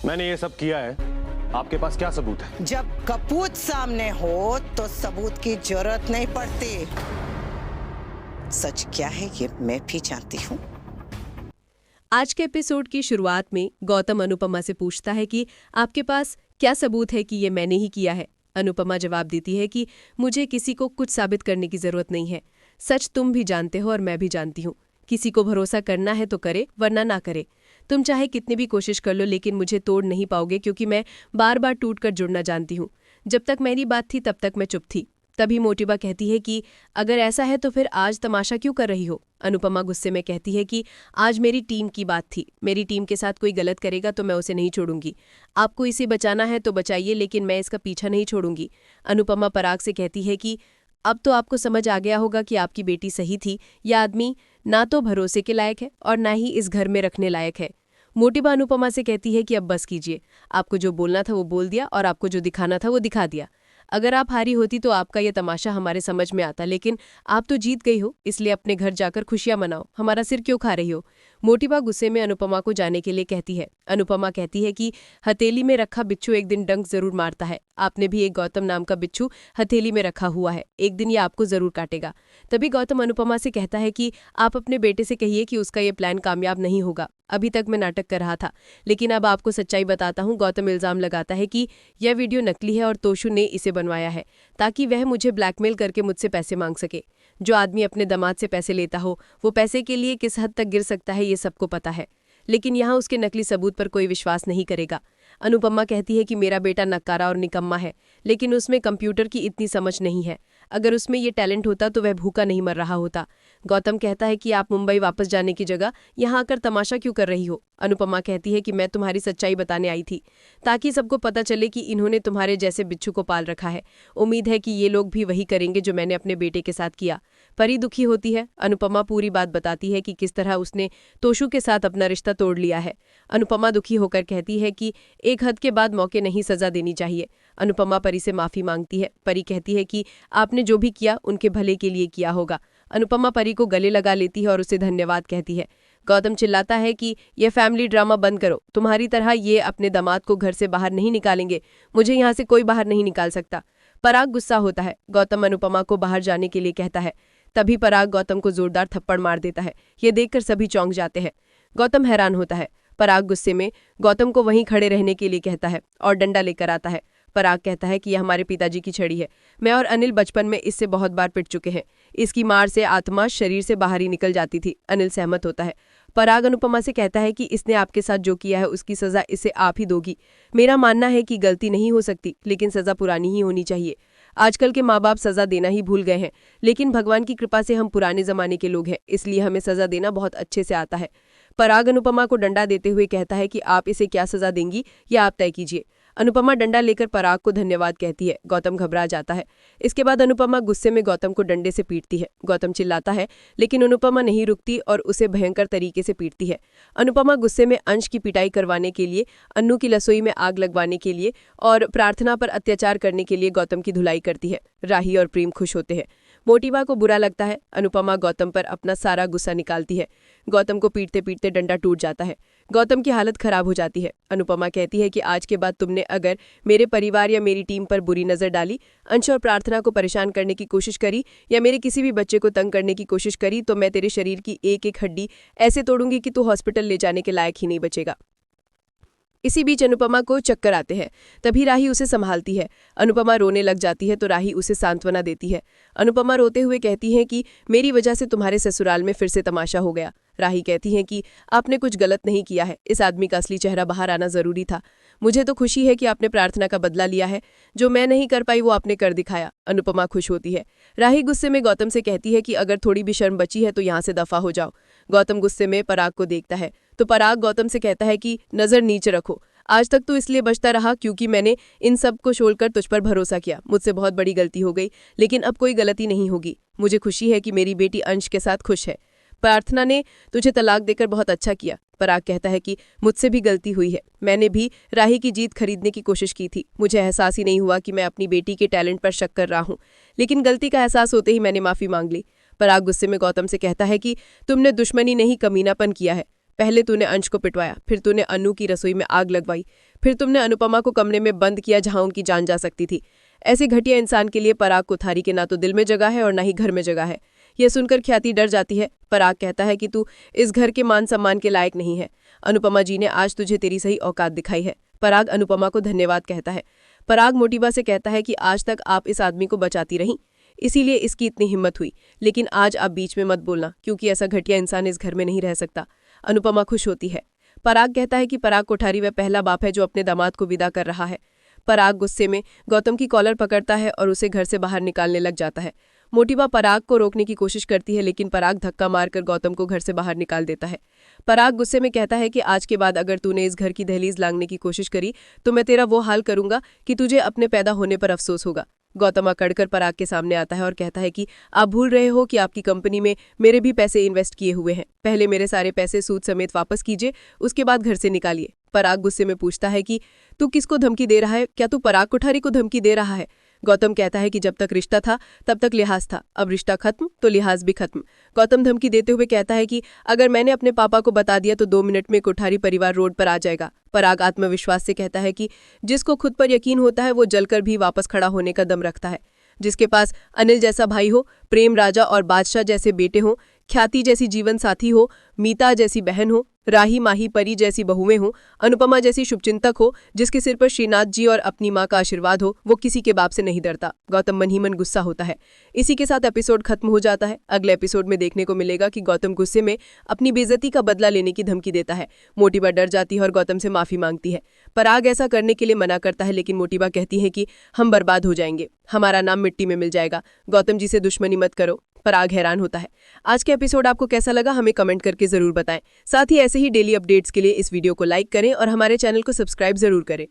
मैंने ये सब किया है, आपके पास क्या सबूत है? जब कपूत सामने हो तो सबूत की जरूरत नहीं पड़ती। सच क्या है ये मैं भी जानती हूँ। आज के एपिसोड की शुरुआत में गौतम अनुपमा से पूछता है कि आपके पास क्या सबूत है कि ये मैंने ही किया है। अनुपमा जवाब देती है कि मुझे किसी को कुछ साबित करने की जरूरत नहीं है। सच तुम भी जानते हो और मैं भी जानती हूँ। किसी को भरोसा करना है तो करे, वरना ना करे। तुम चाहे कितनी भी कोशिश कर लो, लेकिन मुझे तोड़ नहीं पाओगे, क्योंकि मैं बार बार टूट कर जुड़ना जानती हूँ। जब तक मेरी बात थी तब तक मैं चुप थी। तभी मोटिबा कहती है कि अगर ऐसा है तो फिर आज तमाशा क्यों कर रही हो। अनुपमा गुस्से में कहती है कि आज मेरी टीम की बात थी। मेरी टीम के साथ कोई गलत करेगा तो मैं उसे नहीं छोड़ूंगी। आपको इसे बचाना है तो बचाइए, लेकिन मैं इसका पीछा नहीं छोड़ूंगी। अनुपमा पराग से कहती है कि अब तो आपको समझ आ गया होगा कि आपकी बेटी सही थी। यह आदमी ना तो भरोसे के लायक है और ना ही इस घर में रखने लायक है। मोटिबा अनुपमा से कहती है कि अब बस कीजिए। आपको जो बोलना था वो बोल दिया और आपको जो दिखाना था वो दिखा दिया। अगर आप हारी होती तो आपका ये तमाशा हमारे समझ में आता, लेकिन आप तो जीत गई हो, इसलिए अपने घर जाकर खुशियां मनाओ। हमारा सिर क्यों खा रही हो। मोटिबा गुस्से में अनुपमा को जाने के लिए कहती है। अनुपमा कहती है कि हथेली में रखा बिच्छू एक दिन डंक जरूर मारता है। आपने भी एक गौतम नाम का बिच्छू हथेली में रखा हुआ है, एक दिन ये आपको जरूर काटेगा। तभी गौतम अनुपमा से कहता है कि आप अपने बेटे से कहिए कि उसका ये प्लान कामयाब नहीं होगा। अभी तक मैं नाटक कर रहा था, लेकिन अब आपको सच्चाई बताता हूँ। गौतम इल्जाम लगाता है कि यह वीडियो नकली है और तोशु ने इसे बनवाया है ताकि वह मुझे ब्लैकमेल करके मुझसे पैसे मांग सके। जो आदमी अपने दामाद से पैसे लेता हो वो पैसे के लिए किस हद तक गिर सकता है ये सबको पता है, लेकिन यहाँ उसके नकली सबूत पर कोई विश्वास नहीं करेगा। अनुपमा कहती है कि मेरा बेटा नकारा और निकम्मा है, लेकिन उसमें कंप्यूटर की इतनी समझ नहीं है। अगर उसमें ये टैलेंट होता तो वह भूखा नहीं मर रहा होता। गौतम कहता है कि आप मुंबई वापस जाने की जगह यहाँ आकर तमाशा क्यों कर रही हो। अनुपमा कहती है कि मैं तुम्हारी सच्चाई बताने आई थी, ताकि सबको पता चले कि इन्होंने तुम्हारे जैसे बिच्छू को पाल रखा है। उम्मीद है कि ये लोग भी वही करेंगे जो मैंने अपने बेटे के साथ किया। परी दुखी होती है। अनुपमा पूरी बात बताती है कि किस तरह उसने तोशु के साथ अपना रिश्ता तोड़ लिया है। अनुपमा दुखी होकर कहती है कि एक हद के बाद मौके नहीं सजा देनी चाहिए। अनुपमा परी से माफी मांगती है। परी कहती है कि आपने जो भी किया उनके भले के लिए किया होगा। अनुपमा परी को गले लगा लेती है और उसे धन्यवाद कहती है। गौतम चिल्लाता है कि यह फैमिली ड्रामा बंद करो। तुम्हारी तरह ये अपने दामाद को घर से बाहर नहीं निकालेंगे। मुझे यहाँ से कोई बाहर नहीं निकाल सकता। पराग गुस्सा होता है। गौतम अनुपमा को बाहर जाने के लिए कहता है। तभी पराग गौतम को जोरदार थप्पड़ मार देता है। ये देखकर सभी चौंक जाते हैं। गौतम हैरान होता है। पराग गुस्से में गौतम को वहीं खड़े रहने के लिए कहता है और डंडा लेकर आता है। पराग कहता है कि यह हमारे पिताजी की छड़ी है। मैं और अनिल बचपन में इससे बहुत बार पिट चुके हैं। इसकी मार से आत्मा शरीर से बाहर ही निकल जाती थी। अनिल सहमत होता है। पराग अनुपमा से कहता है कि इसने आपके साथ जो किया है उसकी सजा इसे आप ही दोगी। मेरा मानना है कि गलती नहीं हो सकती, लेकिन सजा पुरानी ही होनी चाहिए। आजकल के माँ बाप सजा देना ही भूल गए हैं, लेकिन भगवान की कृपा से हम पुराने जमाने के लोग हैं, इसलिए हमें सजा देना बहुत अच्छे से आता है। पराग अनुपमा को डंडा देते हुए कहता है कि आप इसे क्या सजा देंगी या आप तय कीजिए। अनुपमा डंडा लेकर पराग को धन्यवाद कहती है। गौतम घबरा जाता है। इसके बाद अनुपमा गुस्से में गौतम को डंडे से पीटती है। गौतम चिल्लाता है, लेकिन अनुपमा नहीं रुकती और उसे भयंकर तरीके से पीटती है। अनुपमा गुस्से में अंश की पिटाई करवाने के लिए, अन्नू की रसोई में आग लगवाने के लिए और प्रार्थना पर अत्याचार करने के लिए गौतम की धुलाई करती है। राही और प्रेम खुश होते हैं। मोटिबा को बुरा लगता है। अनुपमा गौतम पर अपना सारा गुस्सा निकालती है। गौतम को पीटते पीटते डंडा टूट जाता है। गौतम की हालत खराब हो जाती है। अनुपमा कहती है कि आज के बाद तुमने अगर मेरे परिवार या मेरी टीम पर बुरी नजर डाली, अंश और प्रार्थना को परेशान करने की कोशिश करी या मेरे किसी भी बच्चे को तंग करने की कोशिश करी, तो मैं तेरे शरीर की एक एक हड्डी ऐसे तोड़ूंगी कि तू हॉस्पिटल ले जाने के लायक ही नहीं बचेगा। इसी बीच अनुपमा को चक्कर आते हैं। तभी राही उसे संभालती है। अनुपमा रोने लग जाती है तो राही उसे सांत्वना देती है। अनुपमा रोते हुए कहती है कि मेरी वजह से तुम्हारे ससुराल में फिर से तमाशा हो गया। राही कहती है कि आपने कुछ गलत नहीं किया है। इस आदमी का असली चेहरा बाहर आना जरूरी था। मुझे तो खुशी है कि आपने प्रार्थना का बदला लिया है। जो मैं नहीं कर पाई वो आपने कर दिखाया। अनुपमा खुश होती है। राही गुस्से में गौतम से कहती है कि अगर थोड़ी भी शर्म बची है तो यहाँ से दफा हो जाओ। गौतम गुस्से में पराग को देखता है तो पराग गौतम से कहता है कि नजर नीचे रखो। आज तक तो इसलिए बचता रहा क्योंकि मैंने इन सब को छोड़कर तुझ पर भरोसा किया। मुझसे बहुत बड़ी गलती हो गई, लेकिन अब कोई गलती नहीं होगी। मुझे खुशी है कि मेरी बेटी अंश के साथ खुश है। प्रार्थना ने तुझे तलाक देकर बहुत अच्छा किया। पराग कहता है कि मुझसे भी गलती हुई है। मैंने भी राही की जीत खरीदने की कोशिश की थी। मुझे एहसास ही नहीं हुआ कि मैं अपनी बेटी के टैलेंट पर शक कर रहा हूँ, लेकिन गलती का एहसास होते ही मैंने माफी मांग ली। पराग गुस्से में गौतम से कहता है कि तुमने दुश्मनी नहीं कमीनापन किया है। पहले तूने अंश को पिटवाया, फिर तूने अनु की रसोई में आग लगवाई, फिर तुमने अनुपमा को कमरे में बंद किया जहां उनकी जान जा सकती थी। ऐसे घटिया इंसान के लिए पराग कोठारी के ना तो दिल में जगह है और ना ही घर में जगह है। यह सुनकर ख्याति डर जाती है। पराग कहता है कि तू इस घर के मान सम्मान के लायक नहीं है। अनुपमा जी ने आज तुझे तेरी सही औकात दिखाई है। पराग अनुपमा को धन्यवाद कहता है। पराग मोटिबा से कहता है कि आज तक आप इस आदमी को बचाती रहीं, इसीलिए इसकी इतनी हिम्मत हुई, लेकिन आज आप बीच में मत बोलना, क्योंकि ऐसा घटिया इंसान इस घर में नहीं रह सकता। अनुपमा खुश होती है। पराग कहता है कि पराग कोठारी वह पहला बाप है जो अपने दामाद को विदा कर रहा है। पराग गुस्से में गौतम की कॉलर पकड़ता है और उसे घर से बाहर निकालने लग जाता है। मोटिबा पराग को रोकने की कोशिश करती है, लेकिन पराग धक्का मारकर गौतम को घर से बाहर निकाल देता है। पराग गुस्से में कहता है कि आज के बाद अगर तूने इस घर की दहलीज लांघने की कोशिश करी तो मैं तेरा वो हाल करूंगा कि तुझे अपने पैदा होने पर अफसोस होगा। गौतम अकड़कर पराग के सामने आता है और कहता है कि आप भूल रहे हो कि आपकी कंपनी में मेरे भी पैसे इन्वेस्ट किए हुए हैं। पहले मेरे सारे पैसे सूद समेत वापस कीजिए, उसके बाद घर से निकालिए। पराग गुस्से में पूछता है कि तू किसको धमकी दे रहा है? क्या तू पराग कोठारी को धमकी दे रहा है? गौतम कहता है कि जब तक रिश्ता था तब तक लिहाज था, अब रिश्ता खत्म तो लिहाज भी खत्म। गौतम धमकी देते हुए कहता है कि अगर मैंने अपने पापा को बता दिया तो 2 मिनट में कोठारी परिवार रोड पर आ जाएगा। पराग आत्मविश्वास से कहता है कि जिसको खुद पर यकीन होता है वो जलकर भी वापस खड़ा होने का दम रखता है। जिसके पास अनिल जैसा भाई हो, प्रेम राजा और बादशाह जैसे बेटे हों, ख्याति जैसी जीवन साथी हो, मीता जैसी बहन हो, राही माही परी जैसी बहुएं हो, अनुपमा जैसी शुभचिंतक हो, जिसके सिर पर श्रीनाथ जी और अपनी माँ का आशीर्वाद हो, वो किसी के बाप से नहीं डरता। गौतम मन ही मन गुस्सा होता है। इसी के साथ एपिसोड खत्म हो जाता है। अगले एपिसोड में देखने को मिलेगा कि गौतम गुस्से में अपनी बेइज्जती का बदला लेने की धमकी देता है। मोटिबा डर जाती है और गौतम से माफी मांगती है। पराग ऐसा करने के लिए मना करता है, लेकिन मोटिबा कहती है कि हम बर्बाद हो जाएंगे, हमारा नाम मिट्टी में मिल जाएगा, गौतम जी से दुश्मनी मत करो। पराग हैरान होता है। आज के एपिसोड आपको कैसा लगा हमें कमेंट करके जरूर बताएं। साथ ही ऐसे ही डेली अपडेट्स के लिए इस वीडियो को लाइक करें और हमारे चैनल को सब्सक्राइब जरूर करें।